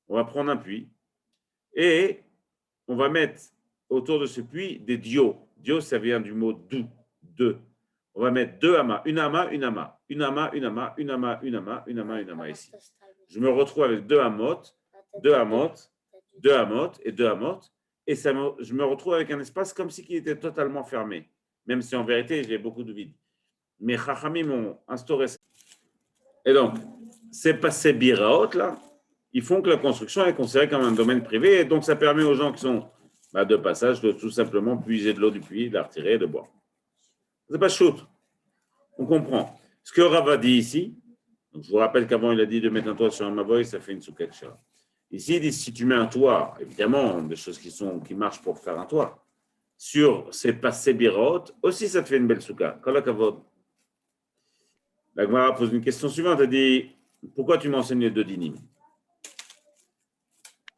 On va prendre un puits, et on va mettre autour de ce puits des dios. Dios, ça vient du mot deux. On va mettre deux amas, une ama, une ama, une ama, une ama, une ama, une ama, une ama, une ama ici. Je me retrouve avec deux amotes, deux amotes, deux amotes et deux amotes, et je me retrouve avec un espace comme si il était totalement fermé, même si en vérité j'ai beaucoup de vide. Mais Chachamim m'ont instauré ça. Et donc, ces passés biraot là, ils font que la construction est considérée comme un domaine privé, et donc ça permet aux gens qui sont de passage de tout simplement puiser de l'eau du puits, de la retirer et de boire. C'est pas chaud. On comprend. Ce que Rava dit ici, donc je vous rappelle qu'avant il a dit de mettre un toit sur un mavoy, ça fait une souka kshera. Ici, il dit si tu mets un toit, évidemment, des choses qui marchent pour faire un toit, sur ces passés birot, aussi ça te fait une belle souka. Kol hakavod. La Gemara pose une question suivante, elle dit pourquoi tu m'enseignes les deux dinim?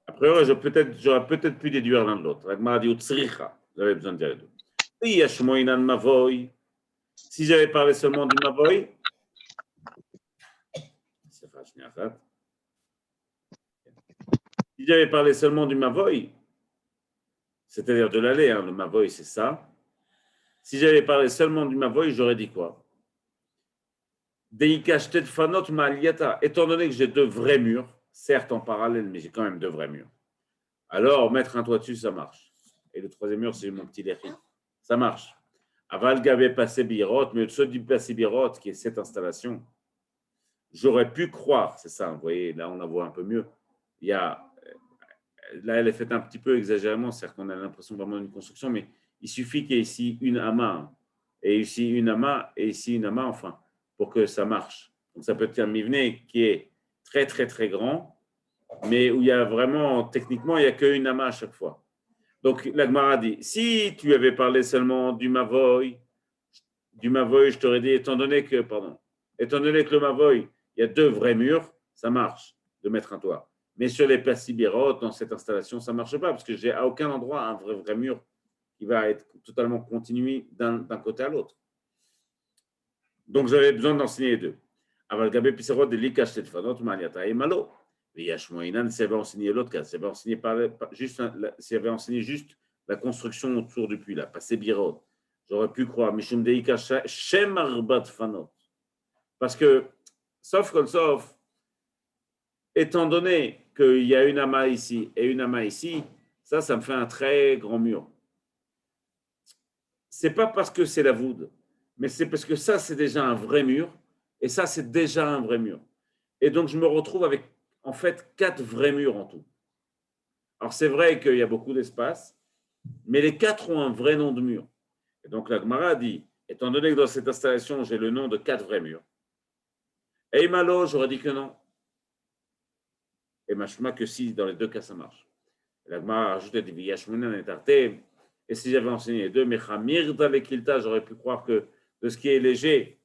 Après, j'aurais peut-être pu déduire l'un de l'autre. La Gemara dit utsricha, j'avais besoin de dire les deux. Si j'avais parlé seulement du mavoy, c'est-à-dire de l'allée, hein, le mavoy c'est ça. Si j'avais parlé seulement du mavoy, j'aurais dit quoi? Étant donné que j'ai deux vrais murs, certes en parallèle, mais j'ai quand même deux vrais murs. Alors, mettre un toit dessus, ça marche. Et le troisième mur, c'est mon petit lechi. Ça marche. Aval Gabé passé birot, mais au-dessus du passé birot, qui est cette installation, j'aurais pu croire, c'est ça, vous voyez, là on la voit un peu mieux. Il y a là, elle est faite un petit peu exagérément, c'est-à-dire qu'on a l'impression vraiment d'une construction, mais il suffit qu'il y ait ici une amas, et ici une amas, et ici une amas, enfin, pour que ça marche. Donc, ça peut être un mivné qui est très, très, très grand, mais où il y a vraiment, techniquement, il n'y a qu'une amas à chaque fois. Donc, la Gemara dit, si tu avais parlé seulement du Mavoy, je t'aurais dit, étant donné que le Mavoy, il y a deux vrais murs, ça marche de mettre un toit. Mais sur les Passibérotes, dans cette installation, ça ne marche pas parce que j'ai à aucun endroit un vrai mur qui va être totalement continu d'un côté à l'autre. Donc, j'avais besoin d'enseigner les deux. Aval Gabé Pisserot de Likash Tetfanot Maniata et Malo. Yashmoinan, s'il avait enseigné l'autre cas, s'il avait enseigné juste la construction autour du puits, là, passer Birot, j'aurais pu croire, Mishum Deika Shem Arbat Fanot. Parce que, sauf, étant donné qu'il y a une amas ici et une amas ici, ça me fait un très grand mur. C'est pas parce que c'est la voûte, mais c'est parce que ça, c'est déjà un vrai mur, et ça, c'est déjà un vrai mur. Et donc, je me retrouve avec, en fait, 4 vrais murs en tout. Alors, c'est vrai qu'il y a beaucoup d'espace, mais les 4 ont un vrai nom de mur. Et donc, la Gemara dit, étant donné que dans cette installation, j'ai le nom de 4 vrais murs, et Malo, j'aurais dit que non. Et Machma que si, dans les deux cas, ça marche. Et la Gemara a rajouté des Viyashmunan et Tarté. Et si j'avais enseigné les deux, Mechamir avec Kilta, j'aurais pu croire que de ce qui est léger,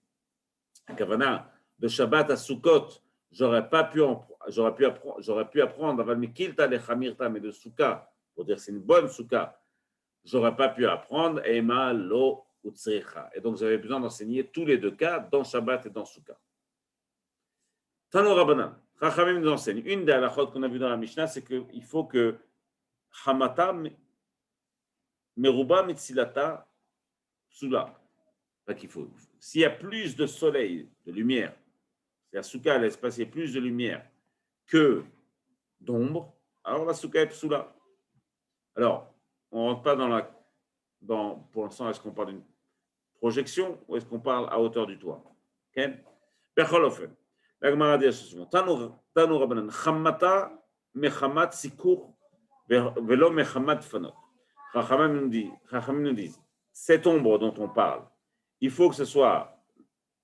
Kavana, de Shabbat à Sukkot, j'aurais pu apprendre, mais de Souka, pour dire c'est une bonne Souka, j'aurais pas pu apprendre, Ema lo utsrecha. Et donc j'avais besoin d'enseigner tous les deux cas, dans Shabbat et dans Souka. Tano Rabbanan, Chachamim nous enseigne. Une des halachot qu'on a vu dans la Mishnah, c'est qu'il faut que Hamata Meruba Mitzilata Sula. Pas qu'il faut. S'il y a plus de soleil, de lumière, si la souka laisse passer plus de lumière que d'ombre, alors la souka est psoula. Alors, on ne rentre pas pour l'instant, est-ce qu'on parle d'une projection ou est-ce qu'on parle à hauteur du toit? Becholofen. La Gemara dit souvent, Tanu Rabbanan, Chammata mechamat sikur velo mechamat fanot. Chachamim nous disent, cette ombre dont on parle, il faut que ce soit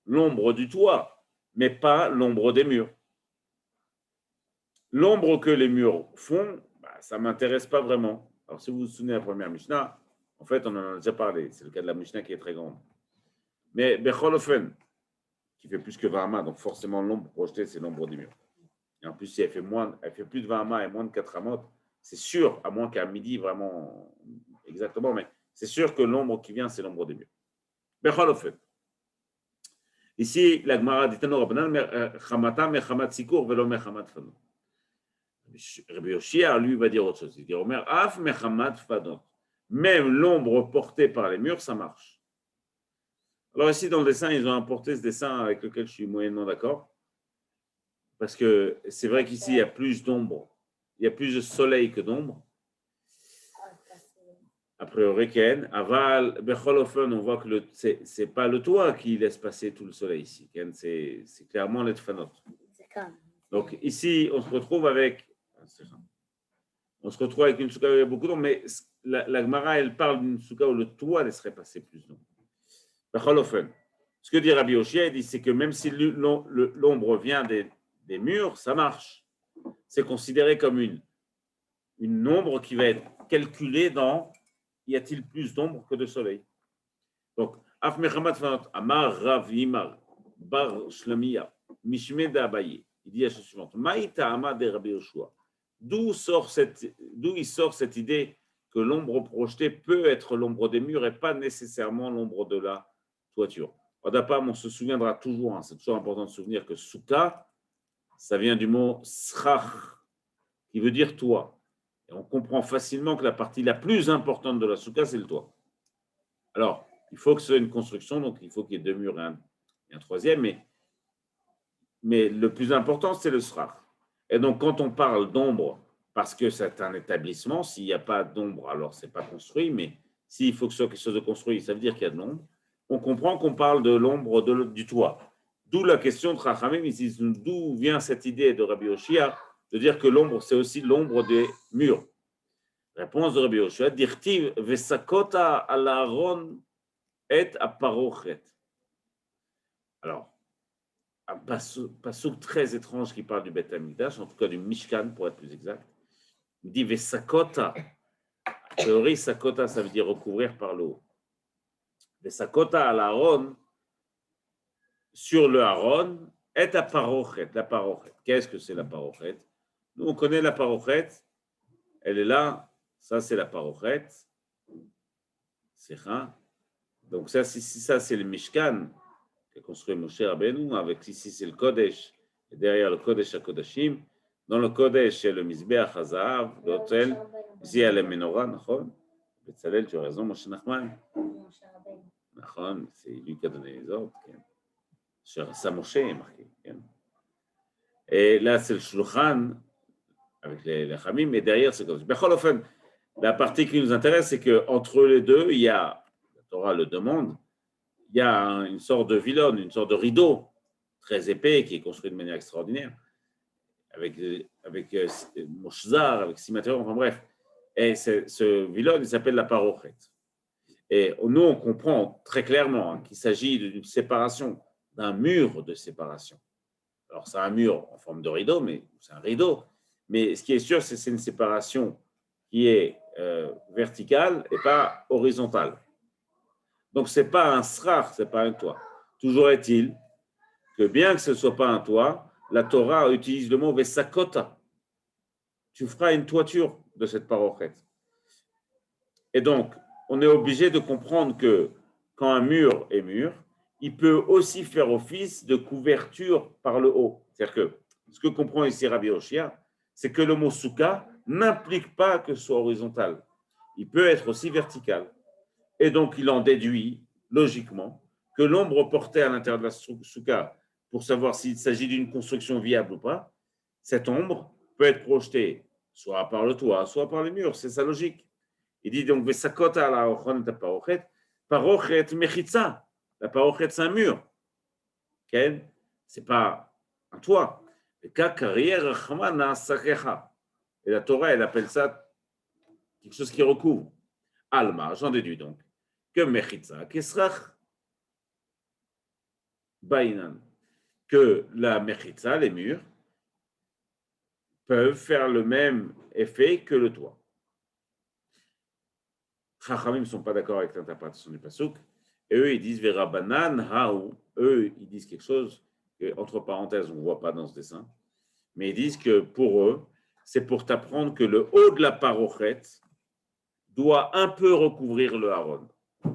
l'ombre du toit, mais pas l'ombre des murs. L'ombre que les murs font, ça ne m'intéresse pas vraiment. Alors, si vous vous souvenez de la première Mishnah, en fait, on en a déjà parlé. C'est le cas de la Mishnah qui est très grande. Mais Becholofen, qui fait plus que 20 amas, donc forcément l'ombre projetée, c'est l'ombre des murs. Et en plus, si elle fait plus de 20 amas et moins de 4 amot, c'est sûr, à moins qu'à midi, vraiment, exactement, mais c'est sûr que l'ombre qui vient, c'est l'ombre des murs. Becholofen. Ici, la Gemara dit Chamata mechamat sikur velo mechamat fanot. Rabbi Yoshia, lui, va dire autre chose. Il dit Omer af mechamat fanot. Même l'ombre portée par les murs, ça marche. Alors ici, dans le dessin, ils ont importé ce dessin avec lequel je suis moyennement d'accord. Parce que c'est vrai qu'ici, il y a plus d'ombre. Il y a plus de soleil que d'ombre. A priori, Ken, aval, becholofen, on voit que c'est pas le toit qui laisse passer tout le soleil ici. Ken, c'est clairement les tfanot. Donc ici, on se retrouve avec une souka où il y a beaucoup d'ombre, mais la Gemara, elle parle d'une souka où le toit laisserait passer plus d'ombre. Becholofen. Ce que dit Rabbi Yoshia, il dit, c'est que même si l'ombre vient des murs, ça marche. C'est considéré comme une ombre qui va être calculée dans y a-t-il plus d'ombre que de soleil? Donc, Af Mechamat Fanot, Amar Rav Yimar, Bar Shlamia, Mishme d'Abaye. Il dit la chose suivante, Maïta Ama de Rabbi Yoshua. D'où il sort cette idée que l'ombre projetée peut être l'ombre des murs et pas nécessairement l'ombre de la toiture. Au départ, on se souviendra toujours, c'est toujours important de se souvenir que Souka, ça vient du mot Srach, qui veut dire toit. Et on comprend facilement que la partie la plus importante de la souka, c'est le toit. Alors, il faut que ce soit une construction, donc il faut qu'il y ait 2 murs et un troisième, mais le plus important, c'est le srach. Et donc, quand on parle d'ombre, parce que c'est un établissement, s'il n'y a pas d'ombre, alors ce n'est pas construit, mais s'il faut que ce soit quelque chose de construit, ça veut dire qu'il y a de l'ombre. On comprend qu'on parle de l'ombre du toit. D'où la question de Chachamim, d'où vient cette idée de Rabbi Yoshia de dire que l'ombre, c'est aussi l'ombre des murs. Réponse de Rabbi Yoshua, dirtiv vesakota al Aaron et aparochet. Alors, un passouk très étrange qui parle du Beth Amikdash, en tout cas du Mishkan pour être plus exact. Il dit vesakota. A priori, sakota, ça veut dire recouvrir par le haut. Vesakota al Aaron, sur le Aaron, est aparochet, la parochet. Qu'est-ce que c'est la parochet? Nous, on connaît la parochet. Elle est là. Ça, c'est la parochet. C'est ça. Donc, ça, c'est le Mishkan qu'a construit Moshe Rabbeinu. Avec ici, c'est le Kodesh. Et derrière le Kodesh à Kodashim. Dans le Kodesh, il y a le Mizbeach Hazahav, l'autel. Ici, il y a le Menorah, נכון? Betzalel, tu as raison, Moshe Nachman. נכון, c'est lui qui a donné les ordres. Ça, Moshe est marqué. Et là, c'est le Shulchan, avec les Chamim, et derrière, c'est comme ça. La partie qui nous intéresse, c'est qu'entre les deux, il y a, la Torah le demande, il y a une sorte de vilone, une sorte de rideau très épais qui est construit de manière extraordinaire, avec Moshzar, avec Simateur, enfin bref. Et ce vilone, il s'appelle la parochet. Et nous, on comprend très clairement qu'il s'agit d'une séparation, d'un mur de séparation. Alors, c'est un mur en forme de rideau, mais c'est un rideau. Mais ce qui est sûr, c'est que c'est une séparation qui est verticale et pas horizontale. Donc, ce n'est pas un srar, ce n'est pas un toit. Toujours est-il que bien que ce ne soit pas un toit, la Torah utilise le mot vesakota. Tu feras une toiture de cette parochet. Et donc, on est obligé de comprendre que quand un mur est mur, il peut aussi faire office de couverture par le haut. C'est-à-dire que ce que comprend ici Rabbi Yoshia, c'est que le mot souka n'implique pas que ce soit horizontal. Il peut être aussi vertical. Et donc, il en déduit, logiquement, que l'ombre portée à l'intérieur de la souka, pour savoir s'il s'agit d'une construction viable ou pas, cette ombre peut être projetée soit par le toit, soit par les murs. C'est sa logique. Il dit donc, Vesakota ala ochon et parochet, parochet mechitza. La parochet, c'est un mur. Okay? Ce n'est pas un toit. Et la Torah, elle appelle ça quelque chose qui recouvre. Alma, j'en déduis donc que mechitza, kesrach, bainan, que la mechitza, les murs, peuvent faire le même effet que le toit. Chachamim ne sont pas d'accord avec l'interprétation du pasuk. Et eux, ils disent Verabanan, Haou. Eux, ils disent quelque chose que, entre parenthèses, on ne voit pas dans ce dessin. Mais ils disent que pour eux, c'est pour t'apprendre que le haut de la parochet doit un peu recouvrir le haron.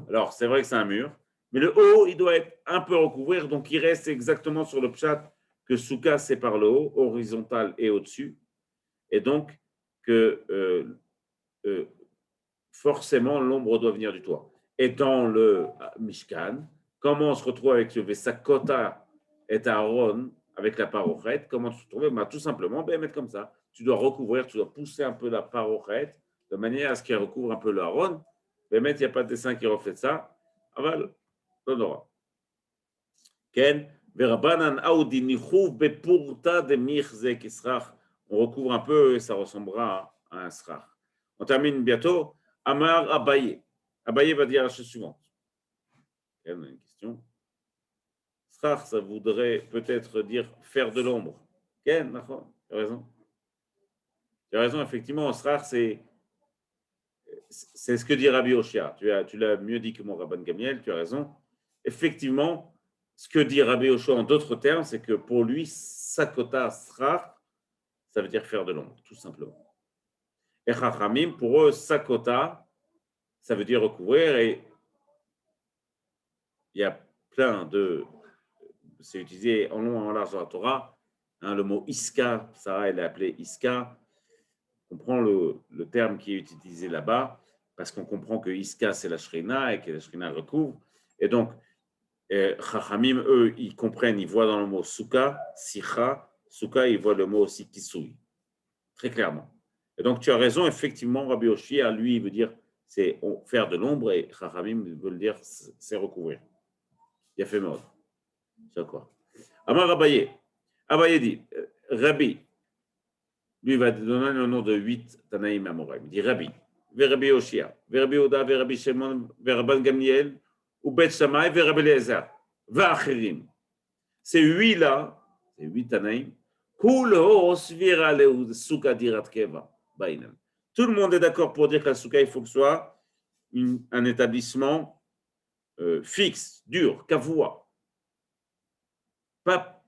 Alors, c'est vrai que c'est un mur, mais le haut, il doit être un peu recouvrir. Donc, il reste exactement sur le pshat que Souka, c'est par le haut, horizontal et au-dessus. Et donc, que forcément, l'ombre doit venir du toit. Et dans le Mishkan, comment on se retrouve avec le Vesakota et Aaron, avec la parochet? Comment tu te trouves? Tout simplement, mettre comme ça. Tu dois recouvrir, tu dois pousser un peu la parochet de manière à ce qu'elle recouvre un peu le Aaron. Il n'y a pas de dessin qui reflète ça. Aval, non, non. Ken, Verabanan Audi Nichouv Bepurta de Mirze Kisrach. On recouvre un peu et ça ressemblera à un srach. On termine bientôt. Amar Abaye. Abaye va dire la chose suivante. On a une question. Srach, ça voudrait peut-être dire faire de l'ombre. Ken, d'accord, tu as raison. Tu as raison, effectivement, srach, c'est ce que dit Rabbi Oshia. Tu l'as mieux dit que mon Rabban Gamiel, tu as raison. Effectivement, ce que dit Rabbi Oshia en d'autres termes, c'est que pour lui, sakota srach, ça veut dire faire de l'ombre, tout simplement. Et Chachamim, pour eux, sakota, ça veut dire recouvrir. Et il y a plein de... C'est utilisé en long et en large dans la Torah. Le mot iska, Sarah, elle est appelée iska. On comprend le terme qui est utilisé là-bas parce qu'on comprend que iska, c'est la shrina et que la shrina recouvre. Et donc, Chachamim, eux, ils comprennent, ils voient dans le mot souka, sicha, souka, ils voient le mot aussi kisui. Très clairement. Et donc, tu as raison, effectivement, Rabbi Oshia, lui, il veut dire c'est faire de l'ombre et Chachamim veut le dire c'est recouvrir. Il a fait mort. C'est quoi? Amar Abaye. Abaye dit, Rabbi, Lui, il va donner le nom de 8 Tanaïm Amoraim. Il dit Rabbi, Rabbi Yoshia, Rabbi Oda, Rabbi Shimon, Rabban Gamliel, ou Bet Shammai, Rabbi Eliezer, Va'achirim. Ces 8 là, ces 8 Tanaïm, tout le monde est d'accord pour dire que la souka, il faut que ce soit un établissement fixe, dur, kavua, pas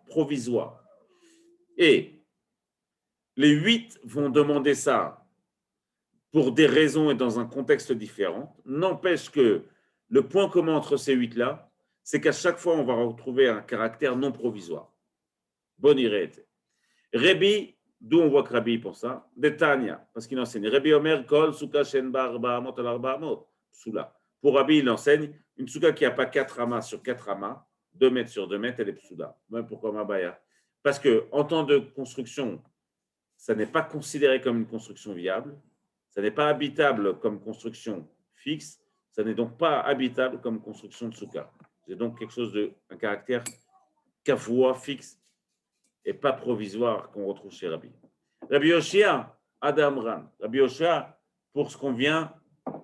provisoire. Et les 8 vont demander ça pour des raisons et dans un contexte différent. N'empêche que le point commun entre ces 8-là, c'est qu'à chaque fois, on va retrouver un caractère non provisoire. Bon iré. Rabbi, d'où on voit que Rabbi pour ça, de Tanya, parce qu'il enseigne. Rabbi Omer, Kol, Souka, Shenba, Arba, Amot, Al-Arba, Amot, Psoula. Pour Rabbi, il enseigne une souka qui n'a pas 4 amas sur 4 amas, 2 mètres sur 2 mètres, elle est Psoula. Même pourquoi Mabaya? Parce qu'en temps de construction, ça n'est pas considéré comme une construction viable, ça n'est pas habitable comme construction fixe, ça n'est donc pas habitable comme construction de souka. C'est donc quelque chose de un caractère kavoua, fixe, et pas provisoire qu'on retrouve chez Rabbi. Rabbi Yoshia, Adamran. Rabbi Yoshia, pour ce qu'on vient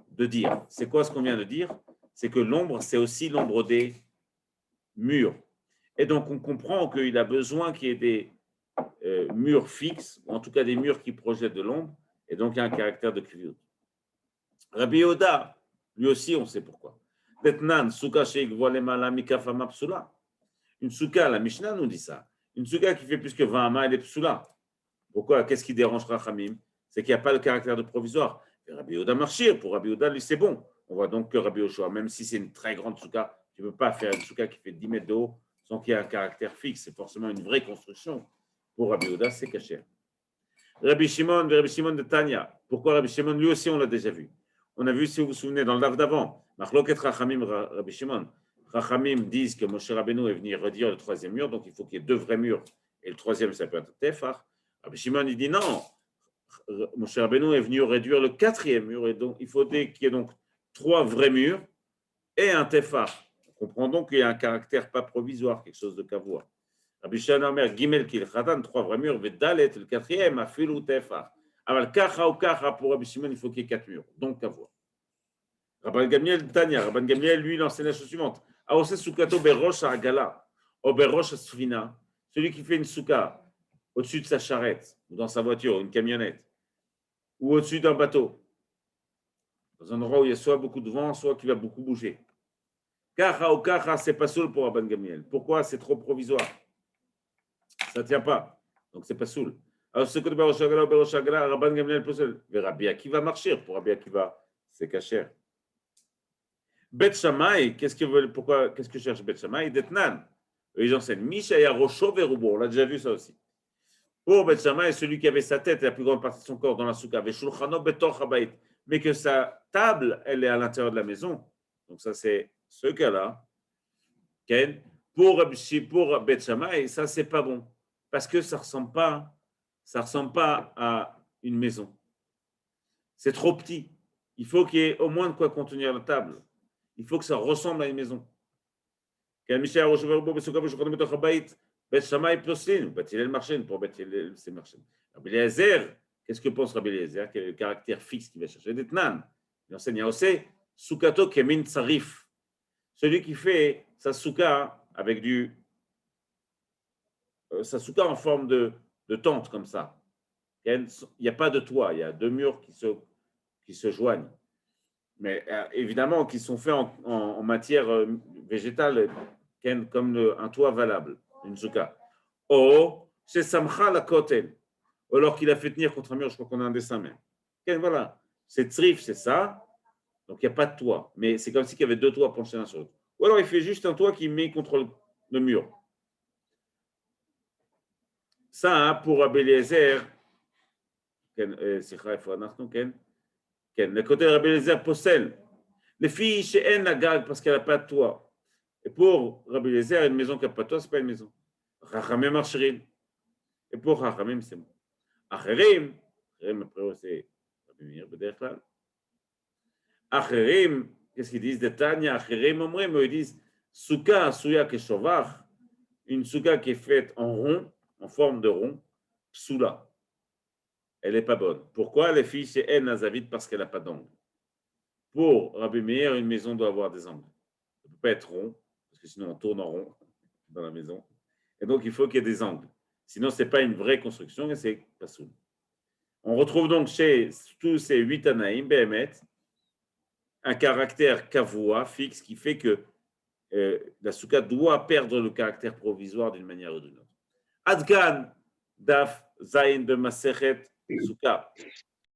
de dire. C'est quoi ce qu'on vient de dire? C'est que l'ombre, c'est aussi l'ombre des murs. Et donc, on comprend qu'il a besoin qu'il y ait des murs fixes, ou en tout cas des murs qui projettent de l'ombre, et donc il y a un caractère de kriyut. Rabbi Yoda, lui aussi, on sait pourquoi. Tetnan, souka sheikvoa lemala mikafama psula. Une souka, la Mishnah nous dit ça. Une souka qui fait plus que 20 amas, elle est psula. Pourquoi? Qu'est-ce qui dérange Rachamim? C'est qu'il n'y a pas de caractère de provisoire. Et Rabbi Yoda marchir, pour Rabbi Yoda, lui, c'est bon. On voit donc que Rabbi Yoshua, même si c'est une très grande souka, tu ne peux pas faire une souka qui fait 10 mètres de haut sans qu'il y ait un caractère fixe. C'est forcément une vraie construction. Pour Rabbi Yoda, c'est caché. Rabbi Shimon de Tanya. Pourquoi Rabbi Shimon? Lui aussi, on l'a déjà vu. On a vu, si vous vous souvenez, dans le DAF d'avant, Machloket Rachamim, Rabbi Shimon. Rachamim disent que Moshe Rabbeinu est venu redire le troisième mur, donc il faut qu'il y ait 2 vrais murs. Et le troisième, ça peut être Tefar. Rabbi Shimon, il dit non. Moshe Rabbeinu est venu réduire le 4e mur, et donc il faut qu'il y ait donc 3 vrais murs et un Tefar. On comprend donc qu'il y a un caractère pas provisoire, quelque chose de kavoua. Rabbi Shimon Omer, Gimel Kilchatan, 3 vrais murs, Vedalet, le 4e, Afilu Tefar. Alors, Kacha ou Kacha, pour Rabbi Shimon, il faut qu'il y ait 4 murs, donc kavoua. Rabban Gamliel, Tanya, Rabban Gamliel, lui, il enseigne la chose suivante. Aose Sukato Berosh Agala, ou Berosh Sfina, celui qui fait une souka au-dessus de sa charrette, ou dans sa voiture, une camionnette, ou au-dessus d'un bateau, dans un endroit où il y a soit beaucoup de vent, soit qui va beaucoup bouger. Kacha ou Kacha, c'est pas soul pour Rabban Gamliel. Pourquoi? C'est trop provisoire. Ça ne tient pas. Donc, c'est pas soul. Alors, ce que Berosh Agala ou Berosh Agala, Rabban Gamliel peut seul. Mais Rabbi Akiva marcher. Pour Rabbi Akiva, c'est caché. Bet Shammai, qu'est-ce que cherche Bet Shammai? Detnan. Ils enseignent Mishaya Rosho Verubo. On l'a déjà vu ça aussi. Pour Bet Shammai, celui qui avait sa tête et la plus grande partie de son corps dans la souka, Veshulchano Betor Habayit, mais que sa table, elle est à l'intérieur de la maison. Donc ça, c'est ce cas-là. Okay? Pour Bet Shammai, ça, c'est pas bon. Parce que ça ressemble pas à une maison. C'est trop petit. Il faut qu'il y ait au moins de quoi contenir la table. Il faut que ça ressemble à une maison. Bet Shammai Ploslin, Bet Hillel Marchen, pour Bet Hillel c'est Marchen. Rabbi Eliezer, qu'est-ce que pense Rabbi Eliezer? Quel est le caractère fixe qu'il va chercher? D'Etnan. Il enseigne aussi Soukato Kemin Tsarif. Celui qui fait sa souka avec sa souka en forme de tente comme ça. Il n'y a pas de toit, il y a 2 murs qui se joignent. Mais évidemment, qui sont faits en matière végétale, comme un toit valable, une souka. Oh, c'est Samcha la Kotel. Ou alors qu'il a fait tenir contre un mur, je crois qu'on a un dessin même. Voilà, c'est Tsrif, c'est ça. Donc il n'y a pas de toit. Mais c'est comme s'il y avait 2 toits penchés l'un sur l'autre. Ou alors il fait juste un toit qui met contre le mur. Ça, hein, pour Rabbi Eliezer, le côté de Rabbi Eliezer possède. Les filles chez la gag parce qu'elle n'a pas de toit. Et pour Rabbi Eliezer, une maison qui n'a pas de toit, ce n'est pas une maison. Chachamim marcherin. Et pour Chachamim, c'est bon. Acherim, après c'est Rabbi Meir, Bederklal. Acherim, qu'est-ce qu'ils disent? De Tanya, Acherim, ils disent Souka, Souya, Keshovach, une souka qui est faite en rond, en forme de rond, Psoula. elle n'est pas bonne. Pourquoi les filles chez El Nazavit? Parce qu'elle n'a pas d'angle. Pour Rabbi Meir, une maison doit avoir des angles. Ça ne peut pas être rond, parce que sinon on tourne en rond dans la maison. Et donc il faut qu'il y ait des angles. Sinon, ce n'est pas une vraie construction et c'est pas soul. On retrouve donc chez tous ces 8 Anaïm, Behemet, un caractère kavua, fixe, qui fait que la souka doit perdre le caractère provisoire d'une manière ou d'une autre. Adgan, Daf, Zayin de Masechet, souka.